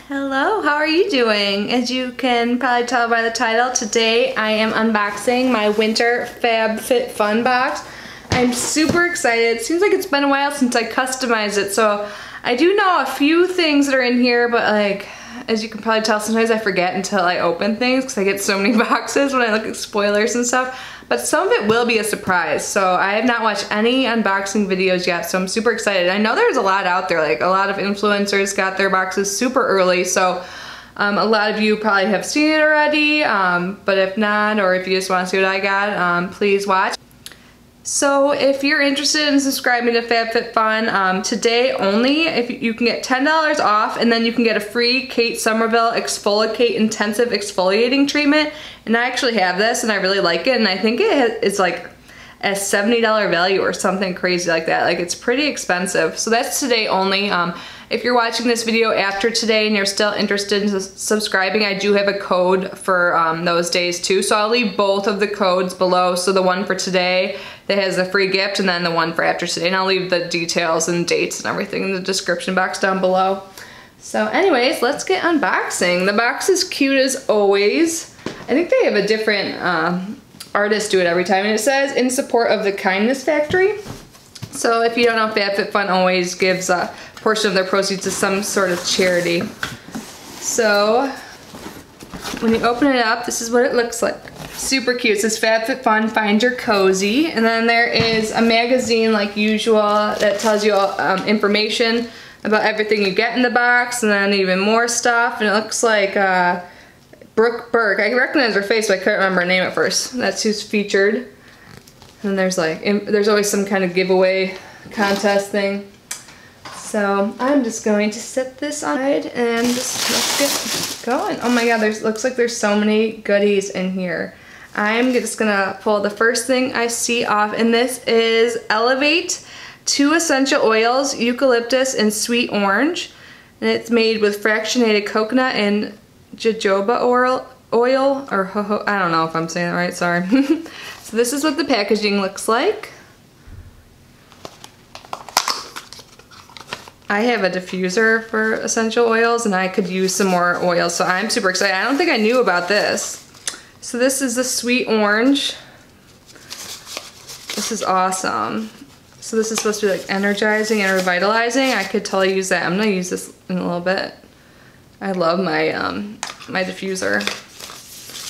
Hello, how are you doing? As you can probably tell by the title, today I am unboxing my winter FabFitFun box. I'm super excited. It seems like it's been a while since I customized it, so I do know a few things that are in here, but like, as you can probably tell, sometimes I forget until I open things because I get so many boxes when I look at spoilers and stuff. But some of it will be a surprise. So I have not watched any unboxing videos yet, so I'm super excited. I know there's a lot out there, like a lot of influencers got their boxes super early, so a lot of you probably have seen it already, but if not, or if you just want to see what I got, please watch. So if you're interested in subscribing to FabFitFun, today only, if you can get $10 off, and then you can get a free Kate Somerville Exfoliate Intensive Exfoliating Treatment. And I actually have this and I really like it, and I think it's like a $70 value or something crazy like that. Like, it's pretty expensive. So that's today only. If you're watching this video after today and you're still interested in subscribing, I do have a code for those days too. So I'll leave both of the codes below. So the one for today that has a free gift, and then the one for after today. And I'll leave the details and dates and everything in the description box down below. So anyways, let's get unboxing. The box is cute as always. I think they have a different artist do it every time. And it says, in support of the Kindness Factory. So if you don't know, FabFitFun always gives a portion of their proceeds to some sort of charity. So when you open it up, this is what it looks like. Super cute. It says FabFitFun, find your cozy. And then there is a magazine like usual that tells you information about everything you get in the box, and then even more stuff. And it looks like Brooke Burke. I recognize her face, but I couldn't remember her name at first. That's who's featured. And there's like, there's always some kind of giveaway contest thing. So I'm just going to set this aside and just let's get going. Oh my god, looks like there's so many goodies in here. I'm just gonna pull the first thing I see off, and this is Elevate 2 essential oils, eucalyptus and sweet orange. And it's made with fractionated coconut and jojoba oil, or I don't know if I'm saying that right, sorry. So this is what the packaging looks like. I have a diffuser for essential oils, and I could use some more oils, so I'm super excited. I don't think I knew about this. So this is the sweet orange. This is awesome. So this is supposed to be like energizing and revitalizing. I could totally use that. I'm gonna use this in a little bit. I love my my diffuser.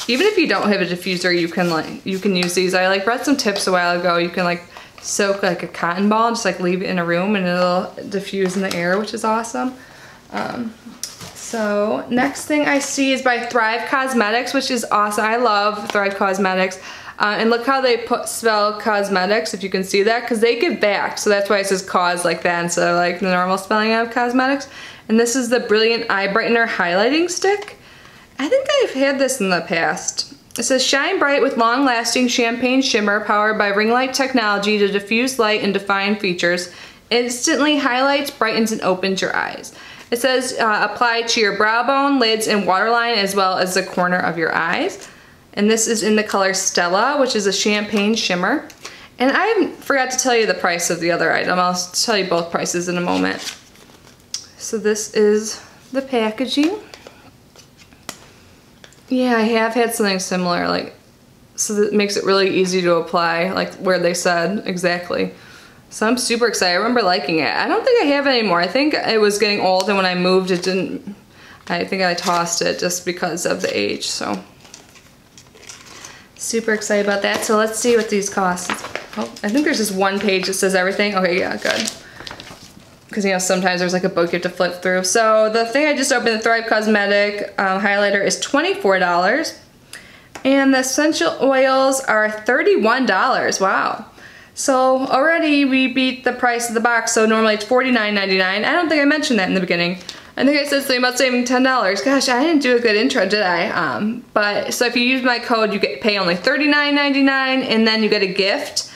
Even if you don't have a diffuser, you can use these. I like read some tips a while ago. You can like soak like a cotton ball and just like leave it in a room and it'll diffuse in the air, which is awesome. So next thing I see is by Thrive Cosmetics, which is awesome. I love Thrive Cosmetics. And look how they spell cosmetics, if you can see that, because they give back. So that's why it says cos like that instead of like the normal spelling of cosmetics. And this is the Brilliant Eye Brightener Highlighting Stick. I think I've had this in the past. It says, shine bright with long-lasting champagne shimmer powered by ring light technology to diffuse light and define features. Instantly highlights, brightens, and opens your eyes. It says apply to your brow bone, lids, and waterline, as well as the corner of your eyes. And this is in the color Stella, which is a champagne shimmer. And I forgot to tell you the price of the other item. I'll tell you both prices in a moment. So this is the packaging. Yeah, I have had something similar, like, so that makes it really easy to apply, like where they said exactly. So I'm super excited. I remember liking it. I don't think I have it anymore. I think it was getting old, and when I moved it didn't, I think I tossed it just because of the age, so. Super excited about that. So let's see what these cost. Oh, I think there's just one page that says everything. Okay, yeah, good. Because, you know, sometimes there's like a book you have to flip through. So the thing I just opened, the Thrive Cosmetic highlighter, is $24. And the essential oils are $31. Wow. So already we beat the price of the box. So normally it's $49.99. I don't think I mentioned that in the beginning. I think I said something about saving $10. Gosh, I didn't do a good intro, did I? But so if you use my code, you pay only $39.99, and then you get a gift.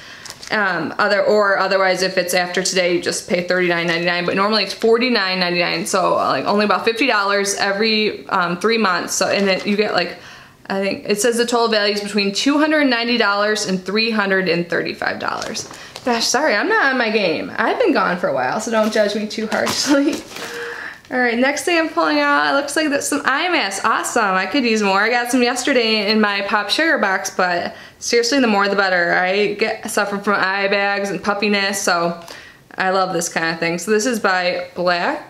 Otherwise, if it's after today, you just pay $39.99. But normally it's $49.99, so like only about $50 every 3 months. So you get like, I think it says the total value is between $290 and $335. Gosh, sorry, I'm not on my game. I've been gone for a while, so don't judge me too harshly. All right, next thing I'm pulling out, it looks like that's some eye masks. Awesome, I could use more. I got some yesterday in my Pop Sugar box, but seriously, the more the better. I suffer from eye bags and puffiness, so I love this kind of thing. So this is by Black.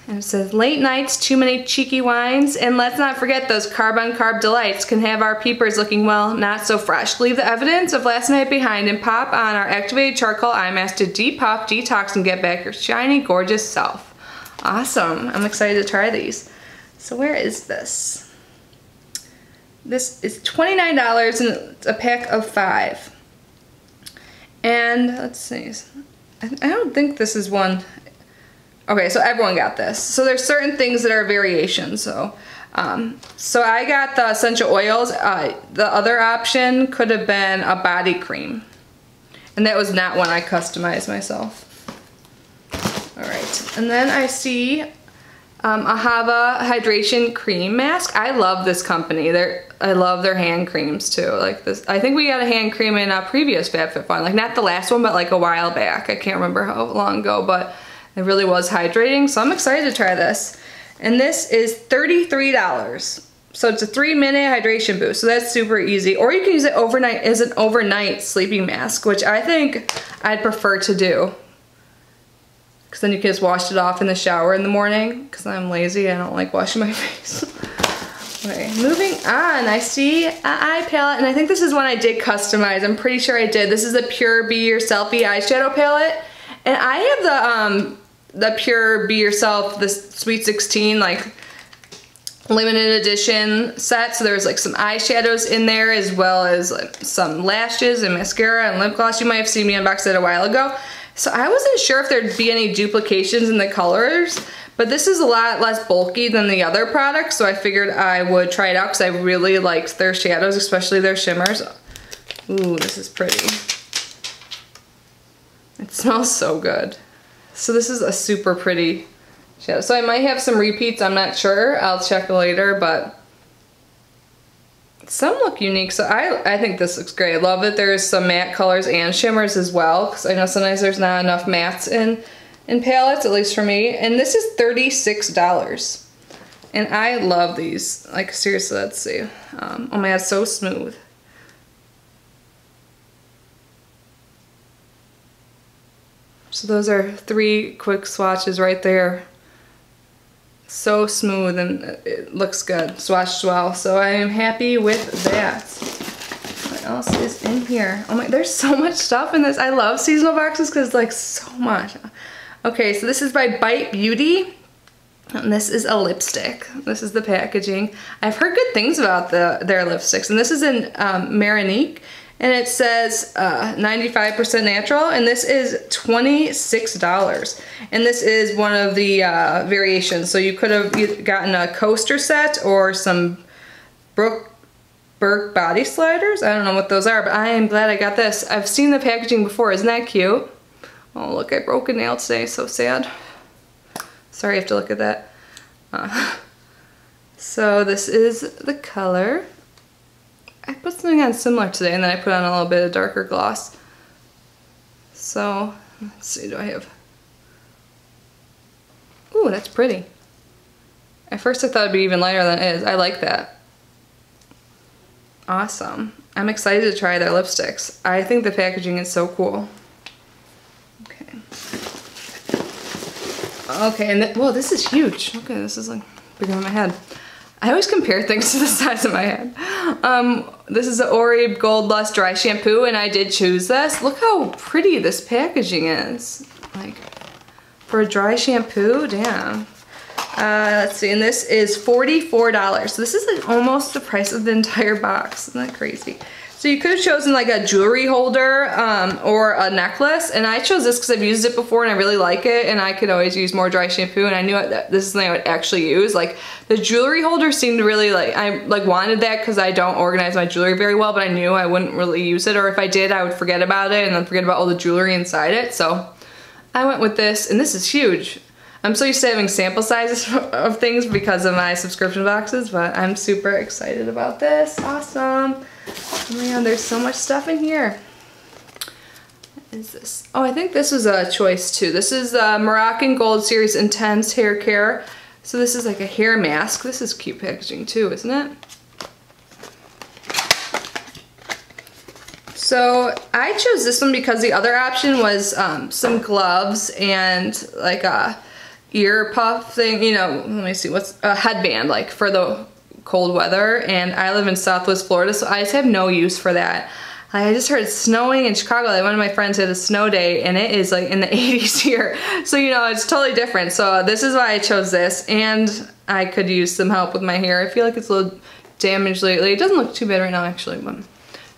And it says, late nights, too many cheeky wines, and let's not forget those carb-on-carb delights can have our peepers looking, well, not so fresh. Leave the evidence of last night behind and pop on our activated charcoal eye mask to depuff, detox, and get back your shiny, gorgeous self. Awesome. I'm excited to try these. So where is this? This is $29 and it's a pack of 5. And let's see. I don't think this is one. Okay, so everyone got this. So there's certain things that are variations. So I got the essential oils. The other option could have been a body cream. And that was not one I customized myself. All right, and then I see a Hava hydration cream mask. I love this company. I love their hand creams too. Like this, I think we got a hand cream in a previous FabFitFun. Like not the last one, but like a while back. I can't remember how long ago, but it really was hydrating, so I'm excited to try this. And this is $33. So it's a 3-minute hydration boost, so that's super easy. Or you can use it overnight as an overnight sleeping mask, which I think I'd prefer to do. Because then you can just wash it off in the shower in the morning, because I'm lazy, I don't like washing my face. Okay, moving on, I see an eye palette, and I think this is one I did customize. I'm pretty sure I did. This is a Pure Be Your Selfie eyeshadow palette. And I have the Pure Be Yourself, the Sweet 16, like limited edition set. So there's like some eyeshadows in there as well as like some lashes and mascara and lip gloss. You might have seen me unbox it a while ago. So I wasn't sure if there'd be any duplications in the colors, but this is a lot less bulky than the other products. So I figured I would try it out because I really liked their shadows, especially their shimmers. Ooh, this is pretty. It smells so good. So this is a super pretty shadow. So I might have some repeats, I'm not sure. I'll check later, but some look unique. So I think this looks great. I love it. There's some matte colors and shimmers as well, because I know sometimes there's not enough mattes in palettes, at least for me. And this is $36. And I love these. Like seriously, let's see. Oh my god, it's so smooth. So those are 3 quick swatches right there. So smooth and it looks good, swatched well. So I am happy with that. What else is in here? Oh my, there's so much stuff in this. I love seasonal boxes because like so much. Okay, so this is by Bite Beauty. And this is a lipstick. This is the packaging. I've heard good things about their lipsticks. And this is in Marinique. And it says 95% natural, and this is $26. And this is one of the variations. So you could have gotten a coaster set or some Burke body sliders. I don't know what those are, but I am glad I got this. I've seen the packaging before. Isn't that cute? Oh, look, I broke a nail today. So sad. Sorry, I have to look at that. So this is the color. I put something on similar today and then I put on a little bit of darker gloss. So, let's see, do I have... Ooh, that's pretty. At first I thought it'd be even lighter than it is. I like that. Awesome. I'm excited to try their lipsticks. I think the packaging is so cool. Okay. Okay, and whoa, this is huge. Okay, this is like bigger than my head. I always compare things to the size of my head. This is the Oreo Gold Lust Dry Shampoo, and I did choose this. Look how pretty this packaging is. Like, for a dry shampoo, damn. Let's see, and this is $44. So this is like almost the price of the entire box. Isn't that crazy? So you could have chosen like a jewelry holder or a necklace, and I chose this because I've used it before and I really like it, and I could always use more dry shampoo, and I knew that this is something I would actually use. Like the jewelry holder seemed really like, I like wanted that because I don't organize my jewelry very well, but I knew I wouldn't really use it, or if I did I would forget about it and then forget about all the jewelry inside it. So I went with this, and this is huge. I'm so used to having sample sizes of things because of my subscription boxes, but I'm super excited about this. Awesome. Oh my god, there's so much stuff in here. is this? Oh, I think this was a choice too. This is the Moroccan Gold Series Intense Hair Care. So this is like a hair mask. This is cute packaging too, isn't it? So I chose this one because the other option was some gloves and like a ear puff thing, you know, let me see, what's a headband like for the cold weather, and I live in Southwest Florida, so I just have no use for that. I just heard it's snowing in Chicago. Like one of my friends had a snow day and it is like in the 80s here. So you know, it's totally different. So this is why I chose this, and I could use some help with my hair. I feel like it's a little damaged lately. It doesn't look too bad right now actually, but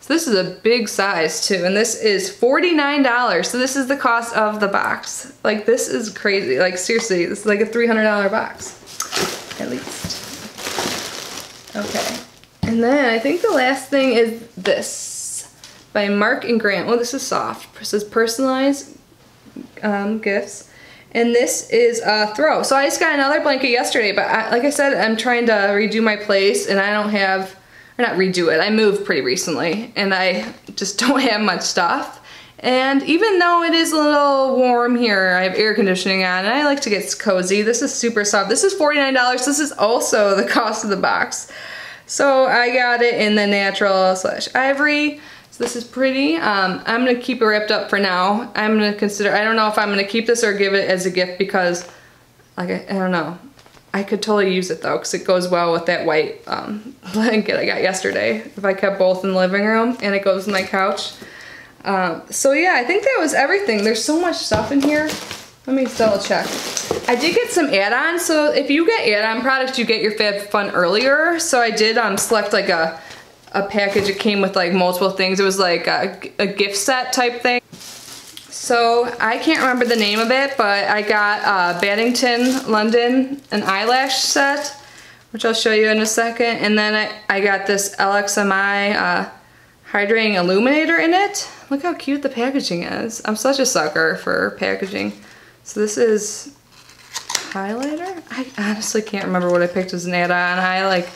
so this is a big size too, and this is $49. So this is the cost of the box. Like this is crazy. Like seriously, this is like a $300 box, at least. Okay, and then I think the last thing is this by Mark and Grant. Oh, this is soft. It says personalized gifts, and this is a throw. So I just got another blanket yesterday, but like I said, I'm trying to redo my place, and I don't have. Not redo it, I moved pretty recently and I just don't have much stuff. And even though it is a little warm here, I have air conditioning on and I like to get cozy. This is super soft. This is $49. This is also the cost of the box. So I got it in the natural / ivory. So this is pretty. I'm gonna keep it wrapped up for now. I'm gonna consider, I don't know if I'm gonna keep this or give it as a gift because like I don't know. I could totally use it though, because it goes well with that white blanket I got yesterday. If I kept both in the living room, and it goes in my couch. So yeah, I think that was everything. There's so much stuff in here. Let me double check. I did get some add-ons, so if you get add-on products, you get your FabFitFun earlier. So I did select like a package. It came with like multiple things. It was like a gift set type thing. So I can't remember the name of it, but I got Paddington London, an eyelash set, which I'll show you in a second. And then I got this LXMI hydrating illuminator in it. Look how cute the packaging is. I'm such a sucker for packaging. So this is highlighter. I honestly can't remember what I picked as an add-on. I like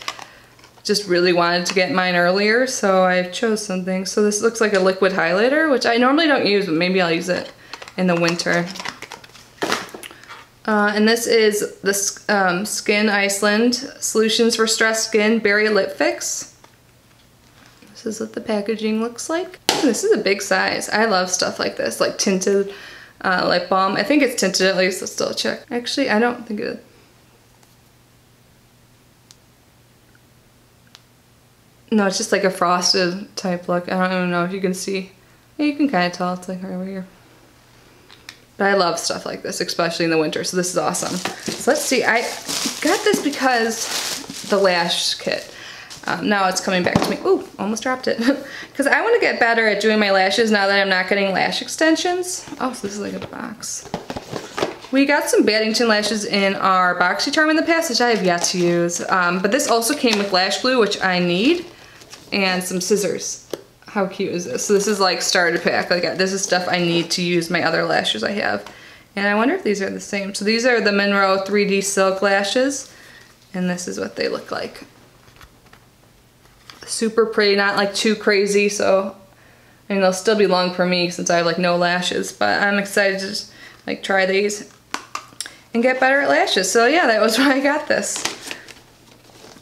just really wanted to get mine earlier, so I chose something. So this looks like a liquid highlighter, which I normally don't use, but maybe I'll use it in the winter. And this is the Skin Iceland Solutions for Stressed Skin Berry Lip Fix. This is what the packaging looks like. This is a big size. I love stuff like this, like tinted lip balm. I think it's tinted at least, let's still check. Actually, I don't think it is. No, it's just like a frosted type look. I don't even know if you can see. Yeah, you can kind of tell it's like right over here. But I love stuff like this, especially in the winter, so this is awesome. So let's see, I got this because the lash kit. Now it's coming back to me. Ooh, almost dropped it. Because I want to get better at doing my lashes now that I'm not getting lash extensions. Oh, so this is like a box. We got some Paddington lashes in our BoxyCharm in the past, which I have yet to use. But this also came with lash glue, which I need, and some scissors. How cute is this? So this is like starter pack. Like this is stuff I need to use my other lashes I have. And I wonder if these are the same. So these are the Monroe 3D Silk lashes, and this is what they look like. Super pretty, not like too crazy. So I mean, they'll still be long for me since I have like no lashes. But I'm excited to just like try these and get better at lashes. So yeah, that was why I got this.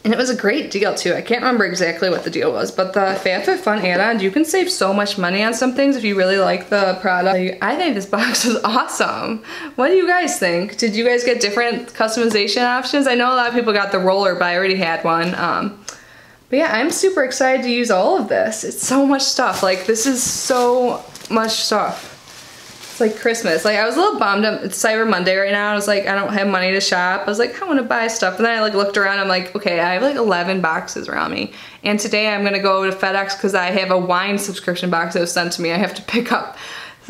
And it was a great deal too. I can't remember exactly what the deal was, but the FabFitFun add-on, you can save so much money on some things if you really like the product. I think this box is awesome. What do you guys think? Did you guys get different customization options? I know a lot of people got the roller, but I already had one. But yeah, I'm super excited to use all of this. It's so much stuff. Like this is so much stuff. It's like Christmas. Like I was a little bummed. It's Cyber Monday right now. I was like, I don't have money to shop. I was like, I want to buy stuff. And then I like looked around. I'm like, okay, I have like 11 boxes around me. And today I'm gonna go to FedEx because I have a wine subscription box that was sent to me. I have to pick up,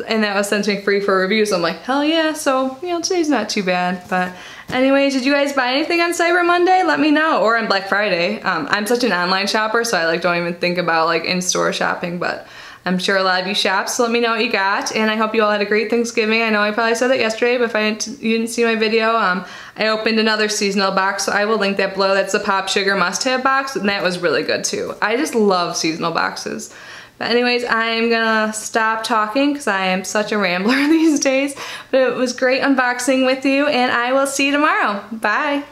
and that was sent to me free for review. So I'm like, hell yeah. So you know, today's not too bad. But anyways, did you guys buy anything on Cyber Monday? Let me know. Or on Black Friday. I'm such an online shopper, so I like don't even think about like in-store shopping. But I'm sure a lot of you shop, so let me know what you got, and I hope you all had a great Thanksgiving. I know I probably said that yesterday, but if you didn't see my video, I opened another seasonal box, so I will link that below. That's the Pop Sugar must-have box, and that was really good too. I just love seasonal boxes. But anyways, I'm gonna stop talking because I am such a rambler these days. But it was great unboxing with you, and I will see you tomorrow. Bye.